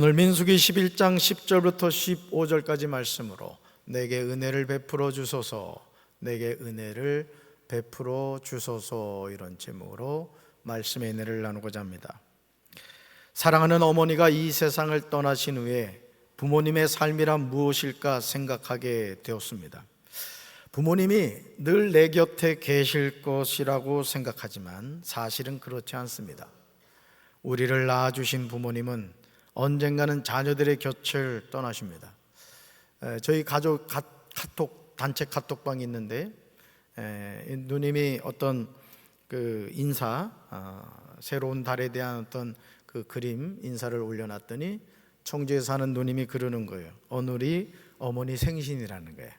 오늘 민수기 11장 10절부터 15절까지 말씀으로 내게 은혜를 베풀어 주소서, 내게 은혜를 베풀어 주소서, 이런 제목으로 말씀의 은혜를 나누고자 합니다. 사랑하는 어머니가 이 세상을 떠나신 후에 부모님의 삶이란 무엇일까 생각하게 되었습니다. 부모님이 늘 내 곁에 계실 것이라고 생각하지만 사실은 그렇지 않습니다. 우리를 낳아주신 부모님은 언젠가는 자녀들의 곁을 떠나십니다. 저희 가족 단체 카톡방이 있는데 누님이 어떤 그 인사, 새로운 달에 대한 어떤 그 그림 인사를 올려놨더니 청주에 사는 누님이 그러는 거예요. 오늘이 어머니 생신이라는 거예요.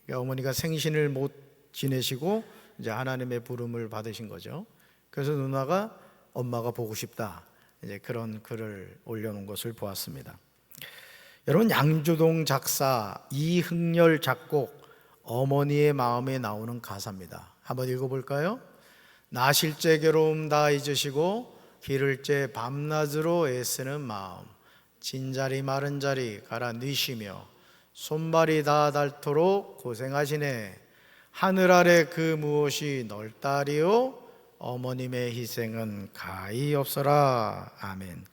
그러니까 어머니가 생신을 못 지내시고 이제 하나님의 부름을 받으신 거죠. 그래서 누나가 엄마가 보고 싶다, 이제 그런 글을 올려놓은 것을 보았습니다. 여러분, 양주동 작사 이흥렬 작곡 어머니의 마음에 나오는 가사입니다. 한번 읽어볼까요? 나실제 괴로움 다 잊으시고 기를제 밤낮으로 애쓰는 마음, 진자리 마른 자리 갈아 넣으시며 손발이 다 닳도록 고생하시네. 하늘 아래 그 무엇이 넓다리요, 어머님의 희생은 가히 없어라. 아멘.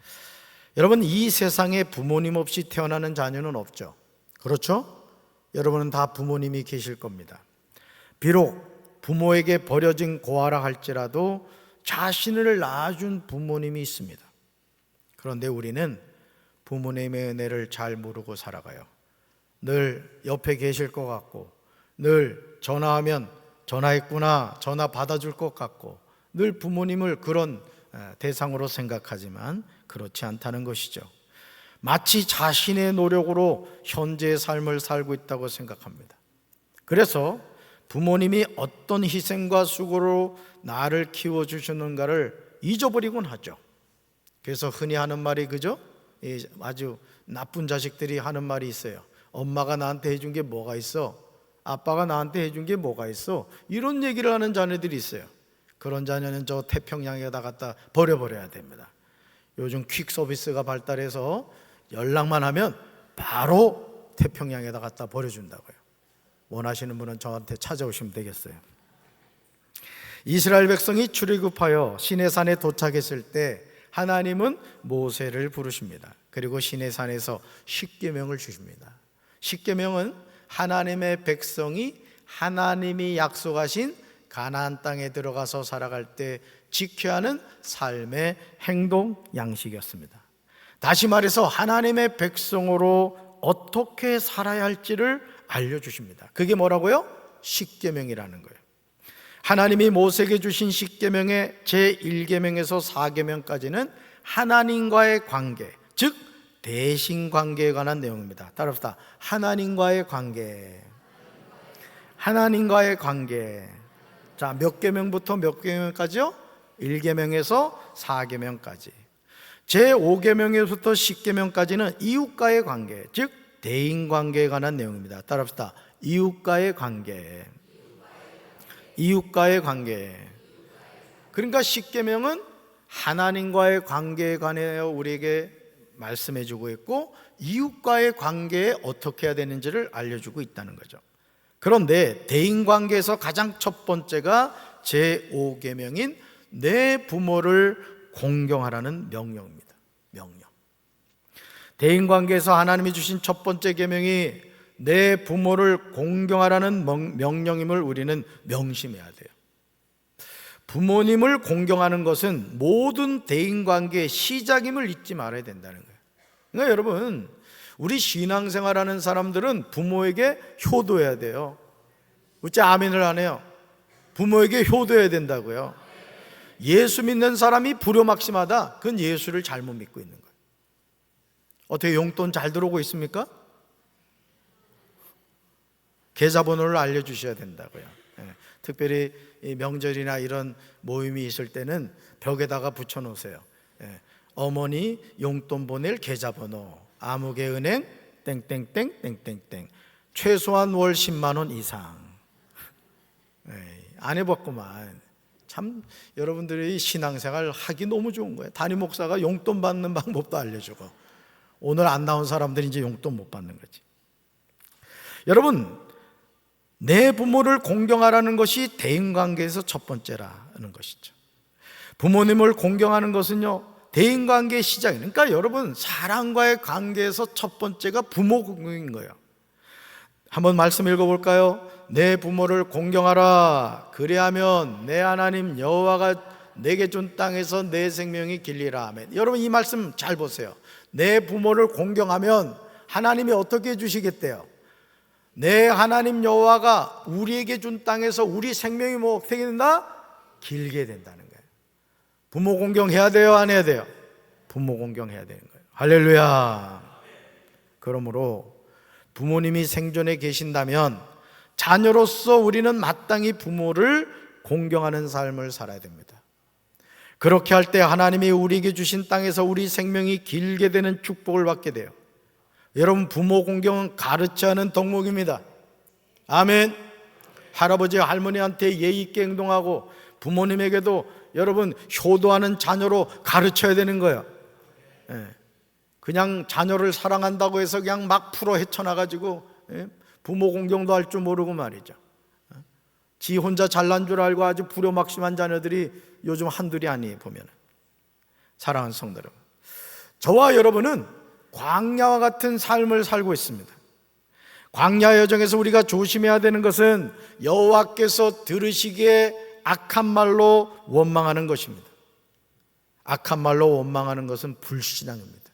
여러분, 이 세상에 부모님 없이 태어나는 자녀는 없죠. 그렇죠? 여러분은 다 부모님이 계실 겁니다. 비록 부모에게 버려진 고아라 할지라도 자신을 낳아준 부모님이 있습니다. 그런데 우리는 부모님의 은혜를 잘 모르고 살아가요. 늘 옆에 계실 것 같고, 늘 전화하면 전화했구나, 전화 받아줄 것 같고, 늘 부모님을 그런 대상으로 생각하지만 그렇지 않다는 것이죠. 마치 자신의 노력으로 현재의 삶을 살고 있다고 생각합니다. 그래서 부모님이 어떤 희생과 수고로 나를 키워주셨는가를 잊어버리곤 하죠. 그래서 흔히 하는 말이 그죠? 아주 나쁜 자식들이 하는 말이 있어요. 엄마가 나한테 해준 게 뭐가 있어? 아빠가 나한테 해준 게 뭐가 있어? 이런 얘기를 하는 자녀들이 있어요. 그런 자녀는 저 태평양에다 갖다 버려버려야 됩니다. 요즘 퀵 서비스가 발달해서 연락만 하면 바로 태평양에다 갖다 버려준다고요. 원하시는 분은 저한테 찾아오시면 되겠어요. 이스라엘 백성이 출애굽하여 시내산에 도착했을 때 하나님은 모세를 부르십니다. 그리고 시내산에서 십계명을 주십니다. 십계명은 하나님의 백성이 하나님이 약속하신 가나안 땅에 들어가서 살아갈 때 지켜야 하는 삶의 행동 양식이었습니다. 다시 말해서 하나님의 백성으로 어떻게 살아야 할지를 알려주십니다. 그게 뭐라고요? 십계명이라는 거예요. 하나님이 모세에게 주신 십계명의 제1계명에서 4계명까지는 하나님과의 관계, 즉 대신 관계에 관한 내용입니다. 따라합시다. 하나님과의 관계. 하나님과의 관계. 자, 몇 계명부터 몇 계명까지요? 1계명에서 4계명까지. 제5계명에서부터 10계명까지는 이웃과의 관계, 즉 대인관계에 관한 내용입니다. 따라합시다. 이웃과의 관계. 이웃과의 관계. 그러니까 10계명은 하나님과의 관계에 관하여 우리에게 말씀해주고 있고, 이웃과의 관계에 어떻게 해야 되는지를 알려주고 있다는 거죠. 그런데 대인관계에서 가장 첫 번째가 제5계명인 내 부모를 공경하라는 명령입니다. 명령. 대인관계에서 하나님이 주신 첫 번째 계명이 내 부모를 공경하라는 명령임을 우리는 명심해야 돼요. 부모님을 공경하는 것은 모든 대인관계의 시작임을 잊지 말아야 된다는 거예요. 그러니까 여러분, 우리 신앙생활하는 사람들은 부모에게 효도해야 돼요. 어째 아멘을 안 해요? 부모에게 효도해야 된다고요. 예수 믿는 사람이 불효막심하다, 그건 예수를 잘못 믿고 있는 거예요. 어떻게 용돈 잘 들어오고 있습니까? 계좌번호를 알려주셔야 된다고요. 특별히 명절이나 이런 모임이 있을 때는 벽에다가 붙여놓으세요. 어머니 용돈 보낼 계좌번호, 아무개 은행 땡땡땡 땡땡땡, 최소한 월 10만 원 이상. 안 해봤구만. 참 여러분들이 신앙생활 하기 너무 좋은 거예요. 담임 목사가 용돈 받는 방법도 알려주고, 오늘 안 나온 사람들이 이제 용돈 못 받는 거지. 여러분, 내 부모를 공경하라는 것이 대인관계에서 첫 번째라는 것이죠. 부모님을 공경하는 것은요, 대인관계의 시작이에요. 그러니까 여러분, 사람과의 관계에서 첫 번째가 부모 공경인 거예요. 한번 말씀 읽어볼까요? 내 부모를 공경하라. 그리하면 내 하나님 여호와가 내게 준 땅에서 내 생명이 길리라. 아멘. 여러분, 이 말씀 잘 보세요. 내 부모를 공경하면 하나님이 어떻게 해주시겠대요? 내 하나님 여호와가 우리에게 준 땅에서 우리 생명이 뭐 어떻게 된다? 길게 된다는 거예요. 부모 공경해야 돼요, 안 해야 돼요? 부모 공경해야 되는 거예요. 할렐루야. 그러므로 부모님이 생존해 계신다면 자녀로서 우리는 마땅히 부모를 공경하는 삶을 살아야 됩니다. 그렇게 할 때 하나님이 우리에게 주신 땅에서 우리 생명이 길게 되는 축복을 받게 돼요. 여러분, 부모 공경은 가르치 하는 덕목입니다. 아멘. 할아버지 할머니한테 예의 있게 행동하고 부모님에게도 여러분 효도하는 자녀로 가르쳐야 되는 거예요. 그냥 자녀를 사랑한다고 해서 그냥 막 풀어 헤쳐나가지고 부모 공경도 할 줄 모르고 말이죠. 지 혼자 잘난 줄 알고 아주 불효막심한 자녀들이 요즘 한둘이 아니에요. 보면 사랑하는 성도 여러분, 저와 여러분은 광야와 같은 삶을 살고 있습니다. 광야 여정에서 우리가 조심해야 되는 것은 여호와께서 들으시기에 악한 말로 원망하는 것입니다. 악한 말로 원망하는 것은 불신앙입니다.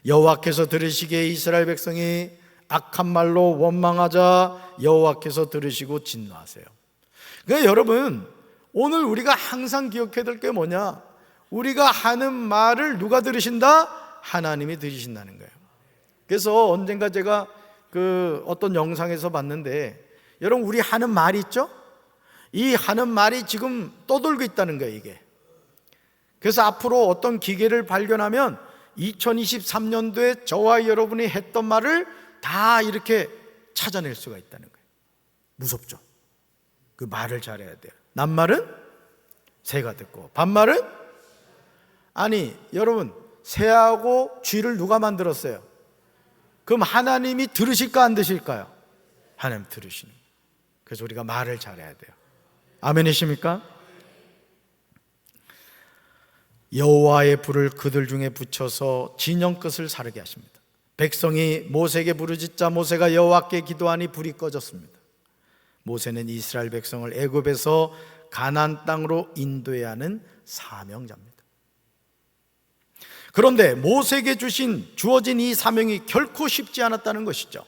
여호와께서 들으시기에 이스라엘 백성이 악한 말로 원망하자 여호와께서 들으시고 진노하세요. 그러니까 여러분, 오늘 우리가 항상 기억해야 될 게 뭐냐? 우리가 하는 말을 누가 들으신다? 하나님이 들으신다는 거예요. 그래서 언젠가 제가 어떤 영상에서 봤는데, 여러분, 우리 하는 말이 있죠? 이 하는 말이 지금 떠돌고 있다는 거예요, 이게. 그래서 앞으로 어떤 기계를 발견하면 2023년도에 저와 여러분이 했던 말을 다 이렇게 찾아낼 수가 있다는 거예요. 무섭죠? 그 말을 잘해야 돼요. 낱말은 새가 듣고 반말은, 아니 여러분, 새하고 쥐를 누가 만들었어요? 그럼 하나님이 들으실까 안 들으실까요? 하나님 들으시는 거예요. 그래서 우리가 말을 잘해야 돼요. 아멘이십니까? 여호와의 불을 그들 중에 붙여서 진영 끝을 사르게 하십니다. 백성이 모세에게 부르짖자 모세가 여호와께 기도하니 불이 꺼졌습니다. 모세는 이스라엘 백성을 애굽에서 가나안 땅으로 인도해야 하는 사명자입니다. 그런데 모세에게 주어진 이 사명이 결코 쉽지 않았다는 것이죠.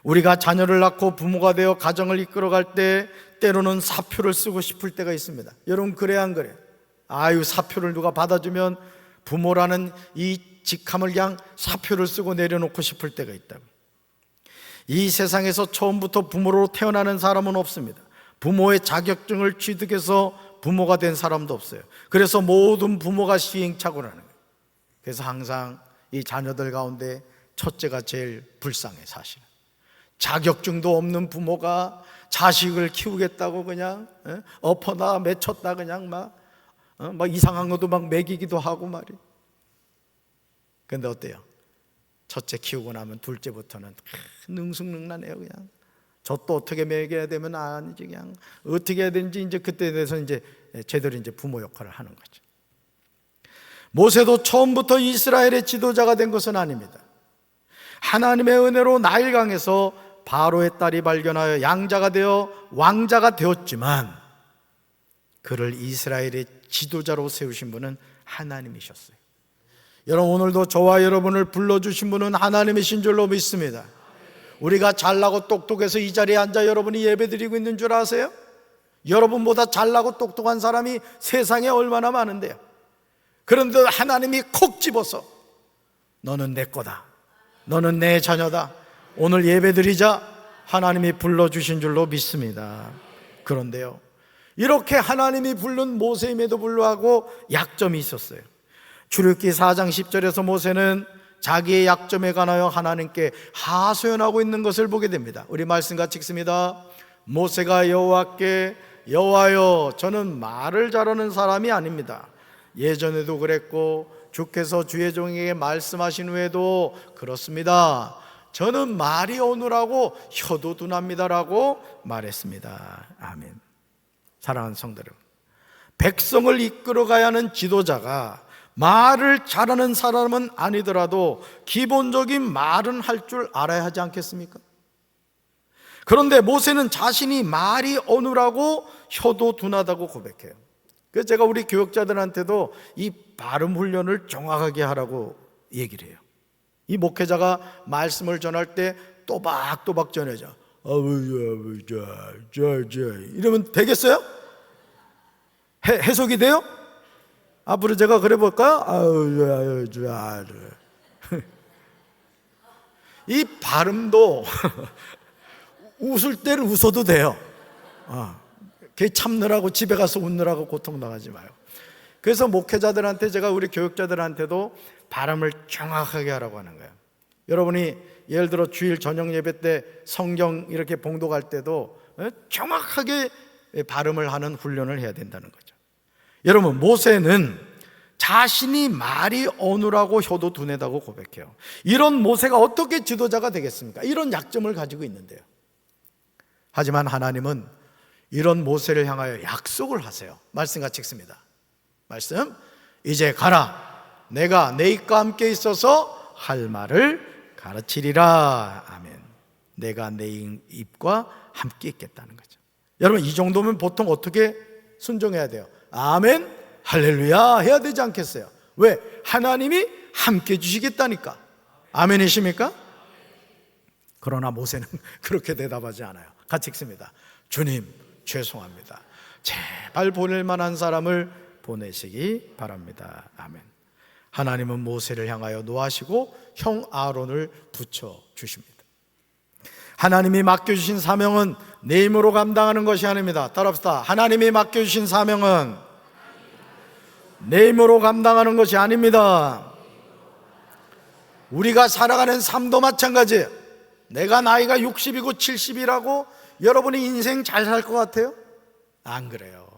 우리가 자녀를 낳고 부모가 되어 가정을 이끌어갈 때 때로는 사표를 쓰고 싶을 때가 있습니다. 여러분, 그래야 안 그래요? 아유, 사표를 누가 받아주면 부모라는 이 직함을 그냥 사표를 쓰고 내려놓고 싶을 때가 있다고. 이 세상에서 처음부터 부모로 태어나는 사람은 없습니다. 부모의 자격증을 취득해서 부모가 된 사람도 없어요. 그래서 모든 부모가 시행착오라는 거예요. 그래서 항상 이 자녀들 가운데 첫째가 제일 불쌍해. 사실은 자격증도 없는 부모가 자식을 키우겠다고 그냥 엎어나 맺혔다 그냥 막 이상한 것도 막 먹이기도 하고 말이에요. 근데 어때요? 첫째 키우고 나면 둘째부터는 능숙능란해요. 그냥 젖도 어떻게 먹여야 되면 아니지, 그냥 어떻게 해야 되는지 이제 그때 돼서 이제 제대로 이제 부모 역할을 하는 거죠. 모세도 처음부터 이스라엘의 지도자가 된 것은 아닙니다. 하나님의 은혜로 나일강에서 바로의 딸이 발견하여 양자가 되어 왕자가 되었지만 그를 이스라엘의 지도자로 세우신 분은 하나님이셨어요. 여러분, 오늘도 저와 여러분을 불러주신 분은 하나님이신 줄로 믿습니다. 우리가 잘나고 똑똑해서 이 자리에 앉아 여러분이 예배드리고 있는 줄 아세요? 여러분보다 잘나고 똑똑한 사람이 세상에 얼마나 많은데요. 그런데 하나님이 콕 집어서 너는 내 거다, 너는 내 자녀다, 오늘 예배드리자 하나님이 불러주신 줄로 믿습니다. 그런데요, 이렇게 하나님이 부른 모세임에도 불구하고 약점이 있었어요. 출애굽기 4장 10절에서 모세는 자기의 약점에 관하여 하나님께 하소연하고 있는 것을 보게 됩니다. 우리 말씀 같이 읽습니다. 모세가 여호와께 여호와여, 저는 말을 잘하는 사람이 아닙니다. 예전에도 그랬고 주께서 주의 종에게 말씀하신 후에도 그렇습니다. 저는 말이 오느라고 혀도 둔합니다라고 말했습니다. 아멘. 사랑하는 성도 여러분, 백성을 이끌어가야 하는 지도자가 말을 잘하는 사람은 아니더라도 기본적인 말은 할 줄 알아야 하지 않겠습니까? 그런데 모세는 자신이 말이 어눌하고 혀도 둔하다고 고백해요. 그래서 제가 우리 교역자들한테도 이 발음 훈련을 정확하게 하라고 얘기를 해요. 이 목회자가 말씀을 전할 때 또박또박 전해져. 이러면 되겠어요? 해석이 돼요? 앞으로 제가 그래 볼까요? 이 발음도 웃을 때는 웃어도 돼요. 걔 참느라고 집에 가서 웃느라고 고통 당하지 마요. 그래서 목회자들한테, 제가 우리 교육자들한테도 발음을 정확하게 하라고 하는 거예요. 여러분이 예를 들어 주일 저녁 예배 때 성경 이렇게 봉독할 때도 정확하게 발음을 하는 훈련을 해야 된다는 거죠. 여러분, 모세는 자신이 말이 어눌하고 혀도 둔하다고 고백해요. 이런 모세가 어떻게 지도자가 되겠습니까? 이런 약점을 가지고 있는데요. 하지만 하나님은 이런 모세를 향하여 약속을 하세요. 말씀 같이 읽습니다. 말씀, 이제 가라. 내가 내 입과 함께 있어서 할 말을 가르치리라. 아멘. 내가 내 입과 함께 있겠다는 거죠. 여러분, 이 정도면 보통 어떻게 순종해야 돼요? 아멘, 할렐루야 해야 되지 않겠어요? 왜? 하나님이 함께 해주시겠다니까. 아멘이십니까? 그러나 모세는 그렇게 대답하지 않아요. 같이 읽습니다. 주님, 죄송합니다. 제발 보낼 만한 사람을 보내시기 바랍니다. 아멘. 하나님은 모세를 향하여 노하시고 형 아론을 붙여주십니다. 하나님이 맡겨주신 사명은 내 힘으로 감당하는 것이 아닙니다. 따라합시다. 하나님이 맡겨주신 사명은 내 힘으로 감당하는 것이 아닙니다. 우리가 살아가는 삶도 마찬가지예요. 내가 나이가 60이고 70이라고 여러분이 인생 잘 살 것 같아요? 안 그래요.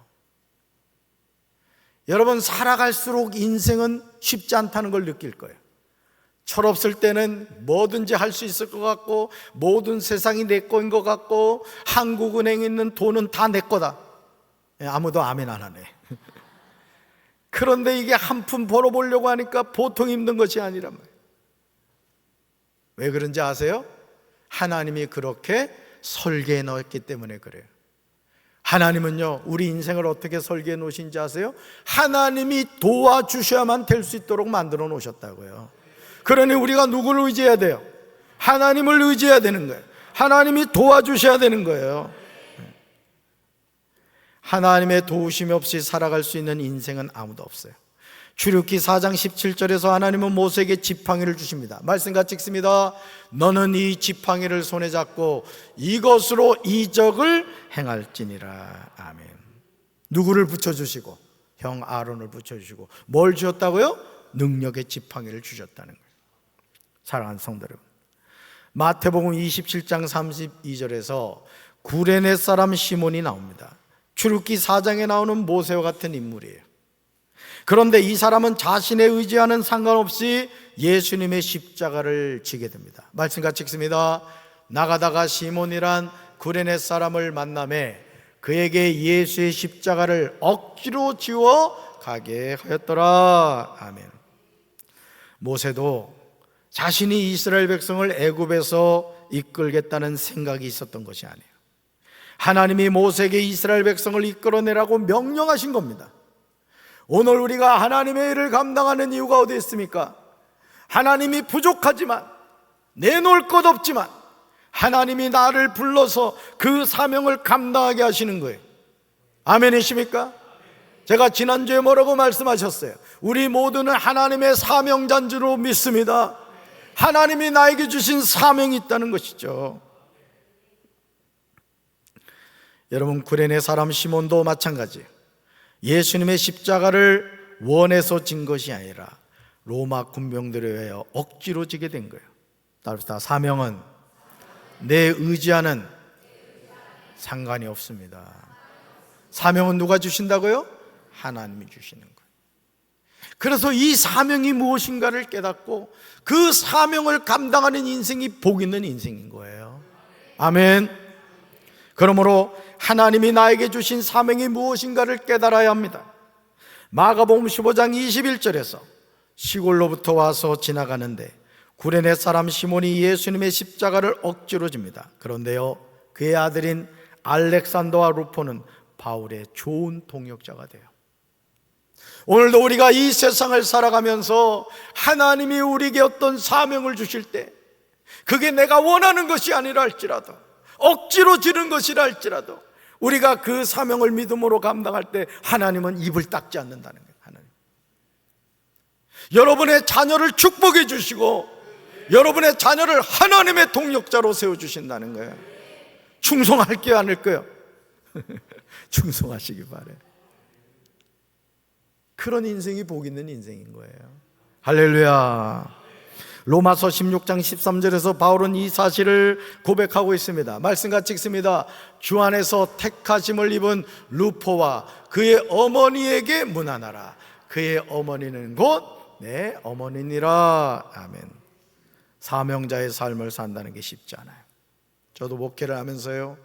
여러분, 살아갈수록 인생은 쉽지 않다는 걸 느낄 거예요. 철없을 때는 뭐든지 할 수 있을 것 같고, 모든 세상이 내 거인 것 같고, 한국은행에 있는 돈은 다 내 거다. 아무도 아멘 안 하네. 그런데 이게 한 푼 벌어보려고 하니까 보통 힘든 것이 아니란 말이에요. 왜 그런지 아세요? 하나님이 그렇게 설계해 놓았기 때문에 그래요. 하나님은요, 우리 인생을 어떻게 설계해 놓으신지 아세요? 하나님이 도와주셔야만 될 수 있도록 만들어 놓으셨다고요. 그러니 우리가 누구를 의지해야 돼요? 하나님을 의지해야 되는 거예요. 하나님이 도와주셔야 되는 거예요. 하나님의 도우심 없이 살아갈 수 있는 인생은 아무도 없어요. 출애굽기 4장 17절에서 하나님은 모세에게 지팡이를 주십니다. 말씀 같이 읽습니다. 너는 이 지팡이를 손에 잡고 이것으로 이적을 행할지니라. 아멘. 누구를 붙여주시고? 형 아론을 붙여주시고. 뭘 주셨다고요? 능력의 지팡이를 주셨다는 거예요. 사랑하는 성도 여러분, 마태복음 27장 32절에서 구레네 사람 시몬이 나옵니다. 출애굽기 4장에 나오는 모세와 같은 인물이에요. 그런데 이 사람은 자신의 의지와는 상관없이 예수님의 십자가를 지게 됩니다. 말씀 같이 읽습니다. 나가다가 시몬이란 구레네 사람을 만나매 그에게 예수의 십자가를 억지로 지워 가게 하였더라. 아멘. 모세도 자신이 이스라엘 백성을 애굽에서 이끌겠다는 생각이 있었던 것이 아니에요. 하나님이 모세에게 이스라엘 백성을 이끌어내라고 명령하신 겁니다. 오늘 우리가 하나님의 일을 감당하는 이유가 어디 있습니까? 하나님이 부족하지만, 내놓을 것 없지만 하나님이 나를 불러서 그 사명을 감당하게 하시는 거예요. 아멘이십니까? 제가 지난주에 뭐라고 말씀하셨어요? 우리 모두는 하나님의 사명자인 줄로 믿습니다. 하나님이 나에게 주신 사명이 있다는 것이죠. 여러분, 구레네 사람 시몬도 마찬가지예요. 예수님의 십자가를 원해서 진 것이 아니라 로마 군병들에 의하여 억지로 지게 된 거예요. 따라서 사명은 내 의지와는 상관이 없습니다. 사명은 누가 주신다고요? 하나님이 주시는 거예요. 그래서 이 사명이 무엇인가를 깨닫고 그 사명을 감당하는 인생이 복 있는 인생인 거예요. 아멘. 그러므로 하나님이 나에게 주신 사명이 무엇인가를 깨달아야 합니다. 마가복음 15장 21절에서 시골로부터 와서 지나가는데 구레네 사람 시몬이 예수님의 십자가를 억지로 집니다. 그런데요, 그의 아들인 알렉산더와 루포는 바울의 좋은 동역자가 돼요. 오늘도 우리가 이 세상을 살아가면서 하나님이 우리에게 어떤 사명을 주실 때 그게 내가 원하는 것이 아니라 할지라도, 억지로 지른 것이라 할지라도 우리가 그 사명을 믿음으로 감당할 때 하나님은 입을 닦지 않는다는 거예요. 하나님, 여러분의 자녀를 축복해 주시고 여러분의 자녀를 하나님의 동역자로 세워주신다는 거예요. 충성할게요, 안 할게요? 충성하시기 바라요. 그런 인생이 복 있는 인생인 거예요. 할렐루야. 로마서 16장 13절에서 바울은 이 사실을 고백하고 있습니다. 말씀 같이 읽습니다. 주 안에서 택하심을 입은 루포와 그의 어머니에게 문안하라. 그의 어머니는 곧 내 어머니니라. 아멘. 사명자의 삶을 산다는 게 쉽지 않아요. 저도 목회를 하면서요,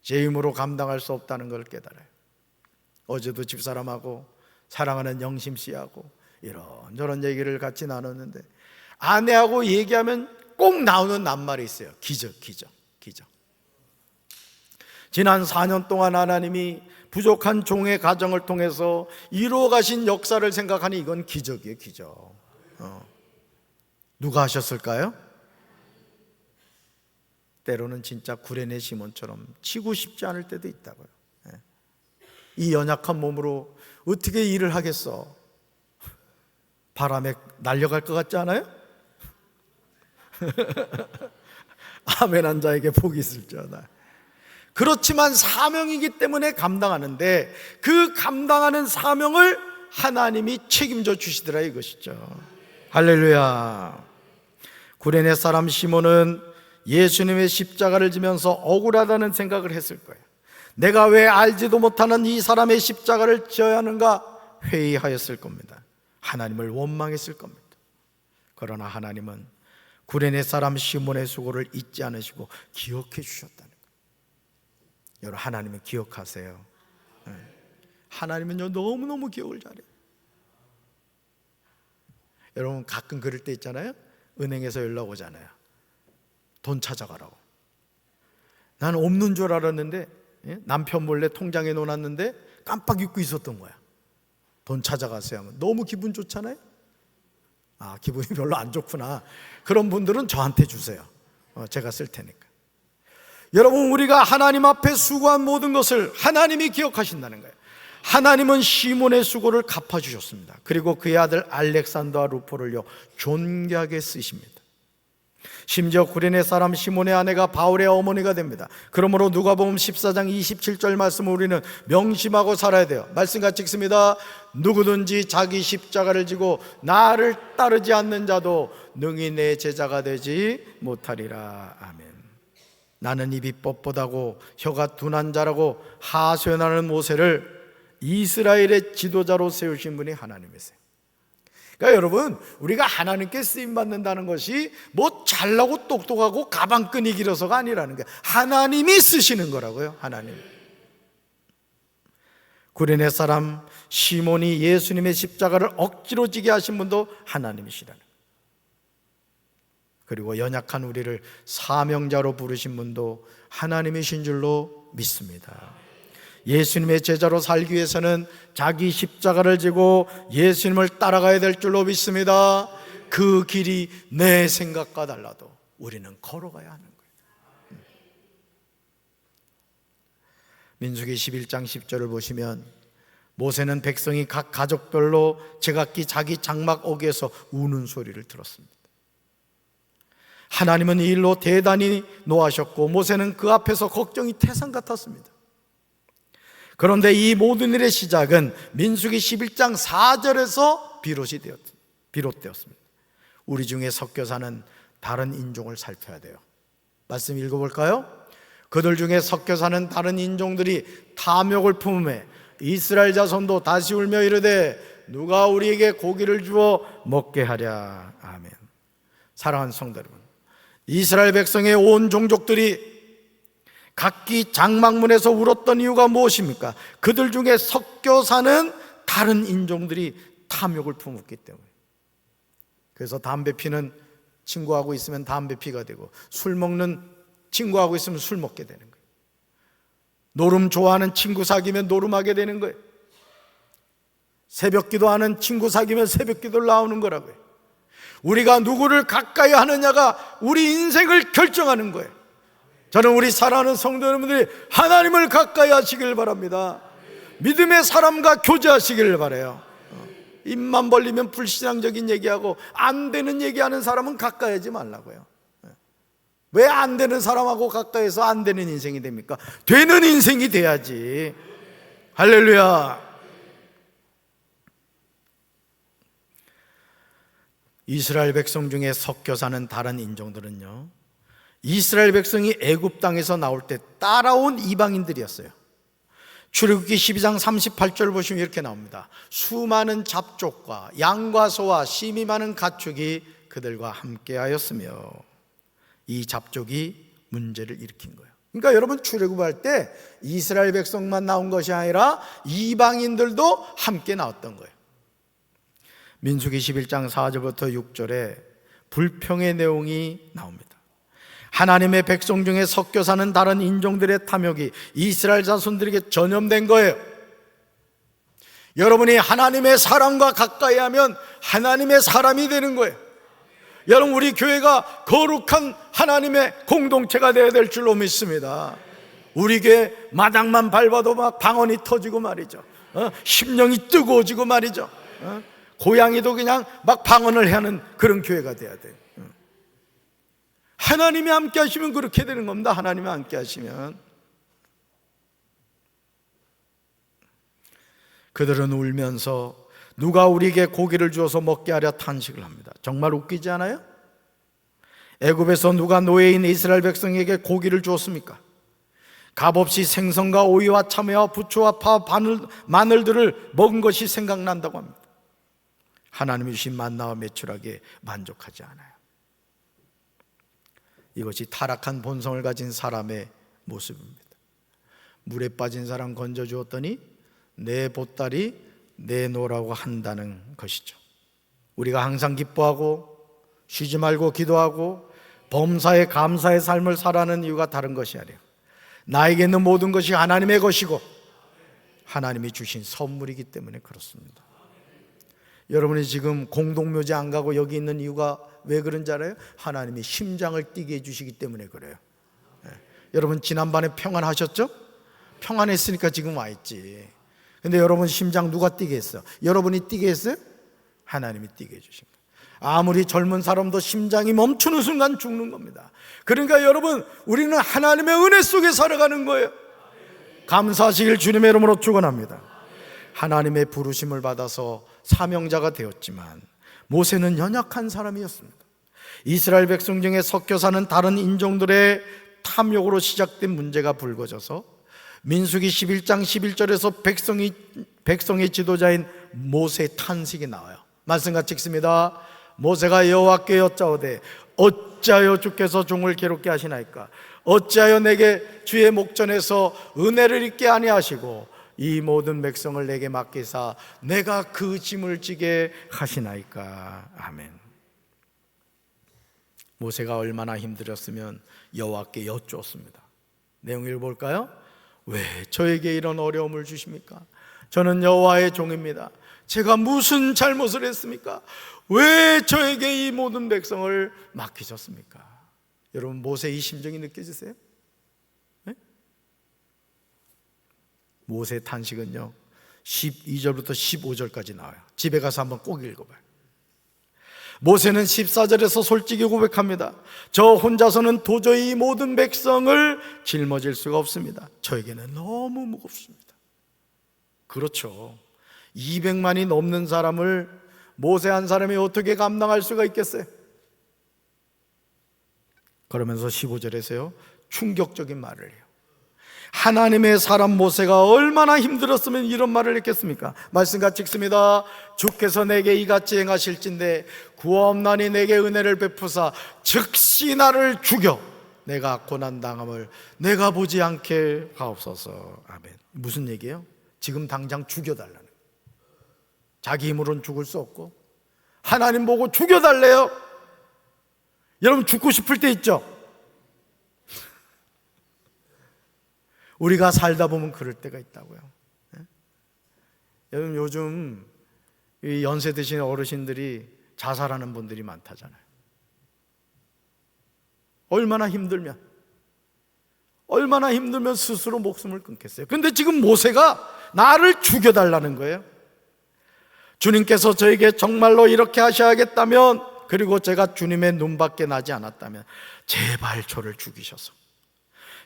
제 힘으로 감당할 수 없다는 걸 깨달아요. 어제도 집사람하고 사랑하는 영심씨하고 이런저런 얘기를 같이 나눴는데 아내하고 얘기하면 꼭 나오는 낱말이 있어요. 기적. 지난 4년 동안 하나님이 부족한 종의 가정을 통해서 이루어 가신 역사를 생각하니 이건 기적이에요, 기적. 누가 하셨을까요? 때로는 진짜 구레네 시몬처럼 치고 싶지 않을 때도 있다고요. 이 연약한 몸으로 어떻게 일을 하겠어? 바람에 날려갈 것 같지 않아요? 아멘한 자에게 복이 있을지어다. 그렇지만 사명이기 때문에 감당하는데 그 감당하는 사명을 하나님이 책임져 주시더라, 이것이죠. 할렐루야. 구레네 사람 시몬은 예수님의 십자가를 지면서 억울하다는 생각을 했을 거예요. 내가 왜 알지도 못하는 이 사람의 십자가를 지어야 하는가 회의하였을 겁니다. 하나님을 원망했을 겁니다. 그러나 하나님은 구레네 사람 시몬의 수고를 잊지 않으시고 기억해 주셨다는 거예요. 여러분, 하나님은 기억하세요. 하나님은요, 너무너무 기억을 잘해요. 여러분, 가끔 그럴 때 있잖아요. 은행에서 연락 오잖아요. 돈 찾아가라고. 나는 없는 줄 알았는데 남편 몰래 통장에 넣어놨는데 깜빡 잊고 있었던 거야. 돈 찾아가세요 하면 너무 기분 좋잖아요. 아, 기분이 별로 안 좋구나. 그런 분들은 저한테 주세요. 제가 쓸 테니까. 여러분, 우리가 하나님 앞에 수고한 모든 것을 하나님이 기억하신다는 거예요. 하나님은 시몬의 수고를 갚아주셨습니다. 그리고 그의 아들 알렉산더와 루포를요 존귀하게 쓰십니다. 심지어 구레네 사람 시몬의 아내가 바울의 어머니가 됩니다. 그러므로 누가복음 14장 27절 말씀을 우리는 명심하고 살아야 돼요. 말씀 같이 읽습니다. 누구든지 자기 십자가를 지고 나를 따르지 않는 자도 능히 내 제자가 되지 못하리라. 아멘. 나는 입이 뻣뻣하고 혀가 둔한 자라고 하소연하는 모세를 이스라엘의 지도자로 세우신 분이 하나님이세요. 그러니까 여러분, 우리가 하나님께 쓰임받는다는 것이 뭐 잘나고 똑똑하고 가방끈이 길어서가 아니라는 거예요. 하나님이 쓰시는 거라고요. 하나님. 구레네 사람 시몬이 예수님의 십자가를 억지로 지게 하신 분도 하나님이시라는 거예요. 그리고 연약한 우리를 사명자로 부르신 분도 하나님이신 줄로 믿습니다. 예수님의 제자로 살기 위해서는 자기 십자가를 지고 예수님을 따라가야 될 줄로 믿습니다. 그 길이 내 생각과 달라도 우리는 걸어가야 하는 거예요. 민수기 11장 10절을 보시면 모세는 백성이 각 가족별로 제각기 자기 장막 어귀에서 우는 소리를 들었습니다. 하나님은 이 일로 대단히 노하셨고 모세는 그 앞에서 걱정이 태산 같았습니다. 그런데 이 모든 일의 시작은 민수기 11장 4절에서 비롯되었습니다. 우리 중에 섞여 사는 다른 인종을 살펴야 돼요. 말씀 읽어볼까요? 그들 중에 섞여 사는 다른 인종들이 탐욕을 품음에 이스라엘 자손도 다시 울며 이르되 누가 우리에게 고기를 주어 먹게 하랴. 아멘. 사랑하는 성도 여러분, 이스라엘 백성의 온 종족들이 각기 장막문에서 울었던 이유가 무엇입니까? 그들 중에 섞여 사는 다른 인종들이 탐욕을 품었기 때문에. 그래서 담배 피는 친구하고 있으면 담배 피가 되고, 술 먹는 친구하고 있으면 술 먹게 되는 거예요. 노름 좋아하는 친구 사귀면 노름하게 되는 거예요. 새벽 기도하는 친구 사귀면 새벽 기도를 나오는 거라고요. 우리가 누구를 가까이 하느냐가 우리 인생을 결정하는 거예요. 저는 우리 사랑하는 성도 여러분들이 하나님을 가까이 하시길 바랍니다. 믿음의 사람과 교제하시기를 바라요. 입만 벌리면 불신앙적인 얘기하고 안 되는 얘기하는 사람은 가까이 하지 말라고요. 왜 안 되는 사람하고 가까이서 안 되는 인생이 됩니까? 되는 인생이 돼야지. 할렐루야. 이스라엘 백성 중에 섞여 사는 다른 인종들은요, 이스라엘 백성이 애굽 땅에서 나올 때 따라온 이방인들이었어요. 출애굽기 12장 38절 보시면 이렇게 나옵니다. 수많은 잡족과 양과 소와 심이 많은 가축이 그들과 함께하였으며, 이 잡족이 문제를 일으킨 거예요. 그러니까 여러분, 출애굽할 때 이스라엘 백성만 나온 것이 아니라 이방인들도 함께 나왔던 거예요. 민수기 11장 4절부터 6절에 불평의 내용이 나옵니다. 하나님의 백성 중에 섞여 사는 다른 인종들의 탐욕이 이스라엘 자손들에게 전염된 거예요. 여러분이 하나님의 사람과 가까이 하면 하나님의 사람이 되는 거예요. 여러분, 우리 교회가 거룩한 하나님의 공동체가 되어야 될 줄로 믿습니다. 우리 교회 마당만 밟아도 막 방언이 터지고 말이죠. 심령이 뜨거워지고 말이죠. 고양이도 그냥 막 방언을 하는 그런 교회가 돼야 돼요. 하나님이 함께 하시면 그렇게 되는 겁니다. 하나님이 함께 하시면. 그들은 울면서 누가 우리에게 고기를 주어서 먹게 하려 탄식을 합니다. 정말 웃기지 않아요? 애굽에서 누가 노예인 이스라엘 백성에게 고기를 주었습니까? 값없이 생선과 오이와 참외와 부추와 파, 마늘들을 먹은 것이 생각난다고 합니다. 하나님이 주신 만나와 메추라기에 만족하지 않아요. 이것이 타락한 본성을 가진 사람의 모습입니다. 물에 빠진 사람 건져주었더니 내 보따리 내놓으라고 한다는 것이죠. 우리가 항상 기뻐하고 쉬지 말고 기도하고 범사에 감사의 삶을 살아가는 이유가 다른 것이 아니에요. 나에게 있는 모든 것이 하나님의 것이고 하나님이 주신 선물이기 때문에 그렇습니다. 여러분이 지금 공동묘지 안 가고 여기 있는 이유가 왜 그런지 알아요? 하나님이 심장을 뛰게 해주시기 때문에 그래요. 여러분, 지난번에 평안하셨죠? 평안했으니까 지금 와 있지. 근데 여러분 심장 누가 뛰게 했어? 여러분이 뛰게 했어요? 하나님이 뛰게 해주신 거예요. 아무리 젊은 사람도 심장이 멈추는 순간 죽는 겁니다. 그러니까 여러분, 우리는 하나님의 은혜 속에 살아가는 거예요. 감사하시길 주님의 이름으로 축원합니다. 하나님의 부르심을 받아서 사명자가 되었지만 모세는 연약한 사람이었습니다. 이스라엘 백성 중에 섞여 사는 다른 인종들의 탐욕으로 시작된 문제가 불거져서 민수기 11장 11절에서 백성의 지도자인 모세의 탄식이 나와요. 말씀 같이 읽습니다. 모세가 여호와께 여짜오되 어찌하여 주께서 종을 괴롭게 하시나이까? 어찌하여 내게 주의 목전에서 은혜를 잊게 아니하시고 이 모든 백성을 내게 맡기사 내가 그 짐을 지게 하시나이까? 아멘. 모세가 얼마나 힘들었으면 여호와께 여쭈었습니다. 내용 읽어볼까요? 왜 저에게 이런 어려움을 주십니까? 저는 여호와의 종입니다. 제가 무슨 잘못을 했습니까? 왜 저에게 이 모든 백성을 맡기셨습니까? 여러분, 모세의 이 심정이 느껴지세요? 네? 모세의 탄식은요 12절부터 15절까지 나와요. 집에 가서 한번 꼭 읽어봐요. 모세는 14절에서 솔직히 고백합니다. 저 혼자서는 도저히 이 모든 백성을 짊어질 수가 없습니다. 저에게는 너무 무겁습니다. 그렇죠. 200만이 넘는 사람을 모세 한 사람이 어떻게 감당할 수가 있겠어요? 그러면서 15절에서요 충격적인 말을 해요. 하나님의 사람 모세가 얼마나 힘들었으면 이런 말을 했겠습니까? 말씀 같이 읽습니다. 주께서 내게 이같이 행하실진대 구하옵나니 내게 은혜를 베푸사 즉시 나를 죽여 내가 고난당함을 내가 보지 않게 하옵소서. 아멘. 무슨 얘기예요? 지금 당장 죽여달라는 거예요. 자기 힘으로는 죽을 수 없고 하나님 보고 죽여달래요. 여러분 죽고 싶을 때 있죠? 우리가 살다 보면 그럴 때가 있다고요. 여러분 요즘 이 연세 드신 어르신들이 자살하는 분들이 많다잖아요. 얼마나 힘들면 스스로 목숨을 끊겠어요. 근데 지금 모세가 나를 죽여달라는 거예요. 주님께서 저에게 정말로 이렇게 하셔야겠다면, 그리고 제가 주님의 눈밖에 나지 않았다면 제발 저를 죽이셔서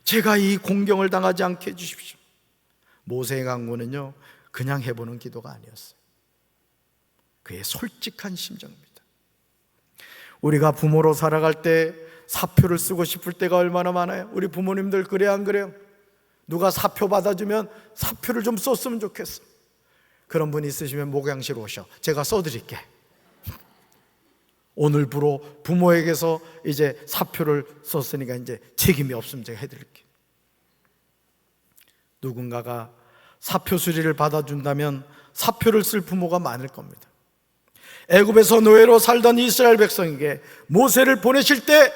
제가 이 공경을 당하지 않게 해주십시오. 모세의 간구는요 그냥 해보는 기도가 아니었어요. 그의 솔직한 심정입니다. 우리가 부모로 살아갈 때 사표를 쓰고 싶을 때가 얼마나 많아요. 우리 부모님들 그래요 안 그래요? 누가 사표 받아주면 사표를 좀 썼으면 좋겠어. 그런 분 있으시면 목양실 오셔. 제가 써드릴게. 오늘부로 부모에게서 이제 사표를 썼으니까 이제 책임이 없으면 제가 해드릴게. 누군가가 사표 수리를 받아준다면 사표를 쓸 부모가 많을 겁니다. 애굽에서 노예로 살던 이스라엘 백성에게 모세를 보내실 때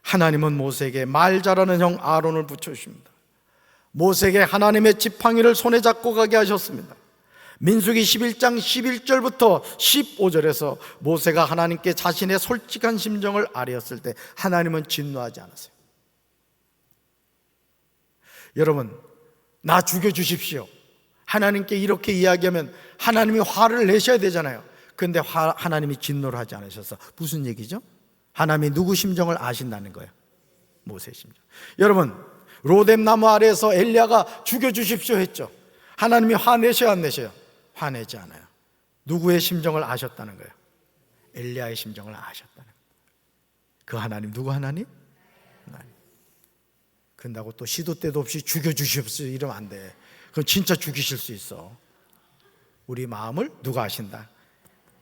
하나님은 모세에게 말 잘하는 형 아론을 붙여주십니다. 모세에게 하나님의 지팡이를 손에 잡고 가게 하셨습니다. 민수기 11장 11절부터 15절에서 모세가 하나님께 자신의 솔직한 심정을 아뢰었을 때 하나님은 진노하지 않으세요. 여러분, 나 죽여주십시오. 하나님께 이렇게 이야기하면 하나님이 화를 내셔야 되잖아요. 그런데 하나님이 진노를 하지 않으셔서 무슨 얘기죠? 하나님이 누구 심정을 아신다는 거예요? 모세의 심정. 여러분, 로뎀 나무 아래에서 엘리야가 죽여주십시오 했죠. 하나님이 화내셔야 안 내셔요? 화내지 않아요. 누구의 심정을 아셨다는 거예요? 엘리야의 심정을 아셨다는 거예요. 그 하나님 누구 하나님? 하나님. 그런다고 또 시도 때도 없이 죽여주십시오 이러면 안 돼. 그럼 진짜 죽이실 수 있어. 우리 마음을 누가 아신다?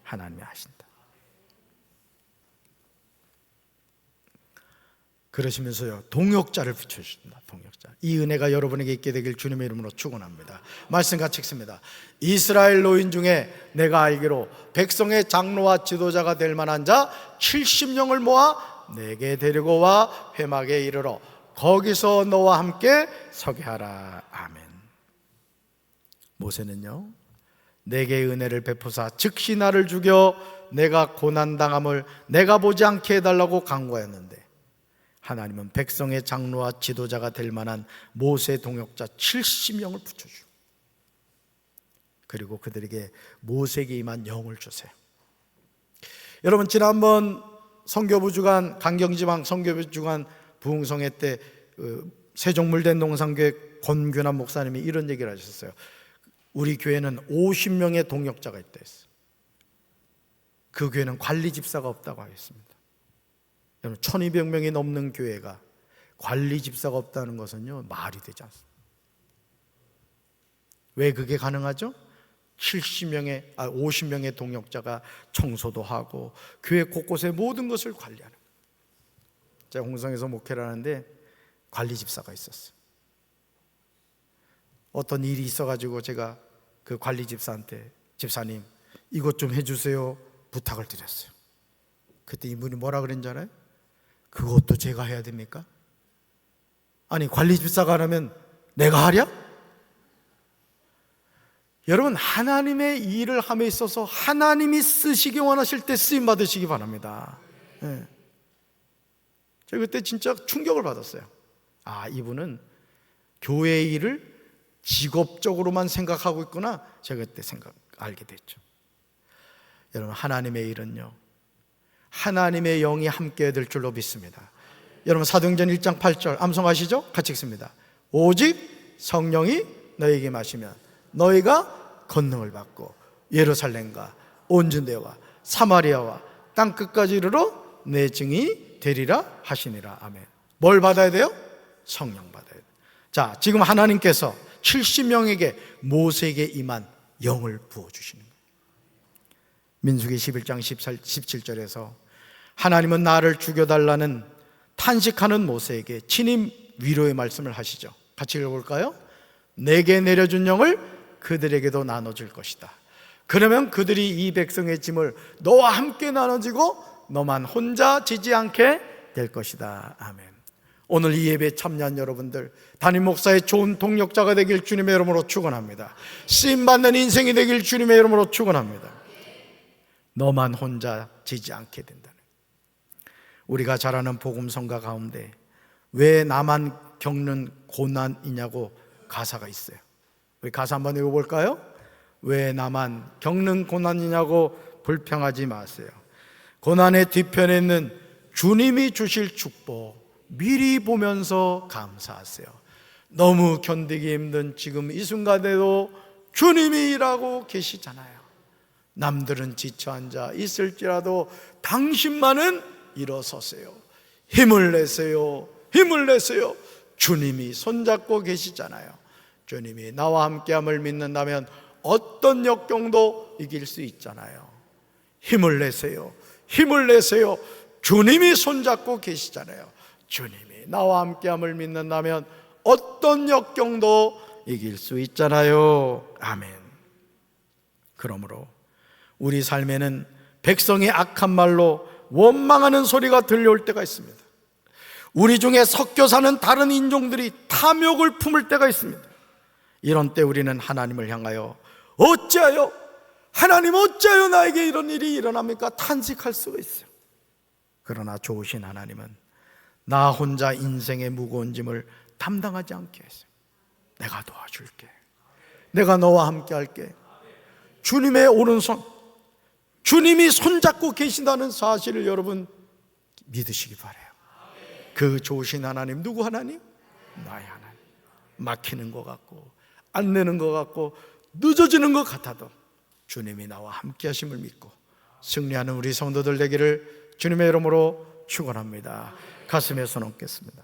하나님이 아신다. 그러시면서요 동역자를 붙여주신다. 동역자. 이 은혜가 여러분에게 있게 되길 주님의 이름으로 축원합니다. 말씀 같이 읽습니다. 이스라엘 노인 중에 내가 알기로 백성의 장로와 지도자가 될 만한 자 70명을 모아 내게 데리고 와 회막에 이르러 거기서 너와 함께 서게 하라. 아멘. 모세는요 내게 은혜를 베푸사 즉시 나를 죽여 내가 고난당함을 내가 보지 않게 해달라고 간구하였는데 하나님은 백성의 장로와 지도자가 될 만한 모세 동역자 70명을 붙여주고 그리고 그들에게 모세에게 임한 영을 주세요. 여러분 지난번 선교부 주간 강경지방 선교부 주간 부흥성회 때 세종물된 농산교회 권균환 목사님이 이런 얘기를 하셨어요. 우리 교회는 50명의 동역자가 있다 했어요. 그 교회는 관리 집사가 없다고 하겠습니다. 여러분 1200명이 넘는 교회가 관리 집사가 없다는 것은요 말이 되지 않습니다. 왜 그게 가능하죠? 50명의 동역자가 청소도 하고 교회 곳곳의 모든 것을 관리하는 거예요. 제가 홍성에서 목회를 하는데 관리 집사가 있었어요. 어떤 일이 있어가지고 제가 그 관리 집사한테 집사님 이것 좀 해주세요 부탁을 드렸어요. 그때 이분이 뭐라 그랬는지 알아요? 그것도 제가 해야 됩니까? 아니 관리 집사가 안 하면 내가 하랴? 여러분 하나님의 일을 함에 있어서 하나님이 쓰시기 원하실 때 쓰임 받으시기 바랍니다. 네. 제가 그때 진짜 충격을 받았어요. 아 이분은 교회의 일을 직업적으로만 생각하고 있구나. 제가 그때 알게 됐죠. 여러분 하나님의 일은요 하나님의 영이 함께 될 줄로 믿습니다. 여러분 사도행전 1장 8절 암송하시죠? 같이 읽습니다. 오직 성령이 너에게 임하시면 너희가 권능을 받고 예루살렘과 온 유대와 사마리아와 땅끝까지 이르러 내 증인이 되리라 하시니라. 아멘. 뭘 받아야 돼요? 성령 받아야 돼요. 자, 지금 하나님께서 70명에게 모세에게 임한 영을 부어주시는 거예요. 민수기 11장 17절에서 하나님은 나를 죽여달라는 탄식하는 모세에게 친히 위로의 말씀을 하시죠. 같이 읽어볼까요? 내게 내려준 영을 그들에게도 나눠줄 것이다. 그러면 그들이 이 백성의 짐을 너와 함께 나눠지고 너만 혼자 지지 않게 될 것이다. 아멘. 오늘 이 예배에 참여한 여러분들, 담임 목사의 좋은 동력자가 되길 주님의 이름으로 축원합니다. 쓰임받는 인생이 되길 주님의 이름으로 축원합니다. 너만 혼자 지지 않게 된다는, 우리가 잘 아는 복음성가 가운데 왜 나만 겪는 고난이냐고 가사가 있어요. 우리 가사 한번 읽어볼까요? 왜 나만 겪는 고난이냐고 불평하지 마세요. 고난의 뒤편에 있는 주님이 주실 축복 미리 보면서 감사하세요. 너무 견디기 힘든 지금 이 순간에도 주님이 일하고 계시잖아요. 남들은 지쳐 앉아 있을지라도 당신만은 일어서세요. 힘을 내세요. 힘을 내세요. 주님이 손잡고 계시잖아요. 주님이 나와 함께함을 믿는다면 어떤 역경도 이길 수 있잖아요. 힘을 내세요. 힘을 내세요. 주님이 손잡고 계시잖아요. 주님이 나와 함께함을 믿는다면 어떤 역경도 이길 수 있잖아요. 아멘. 그러므로 우리 삶에는 백성의 악한 말로 원망하는 소리가 들려올 때가 있습니다. 우리 중에 섞여 사는 다른 인종들이 탐욕을 품을 때가 있습니다. 이런 때 우리는 하나님을 향하여 어찌하여, 하나님 어찌하여 나에게 이런 일이 일어납니까? 탄식할 수가 있어요. 그러나 좋으신 하나님은 나 혼자 인생의 무거운 짐을 담당하지 않게 했어요. 내가 도와줄게. 내가 너와 함께 할게. 주님의 오른손, 주님이 손잡고 계신다는 사실을 여러분 믿으시기 바라요. 그 좋으신 하나님, 누구 하나님? 나의 하나님. 막히는 것 같고 안 되는 것 같고 늦어지는 것 같아도 주님이 나와 함께 하심을 믿고 승리하는 우리 성도들 되기를 주님의 이름으로 축원합니다. 가슴에 손 얹겠습니다.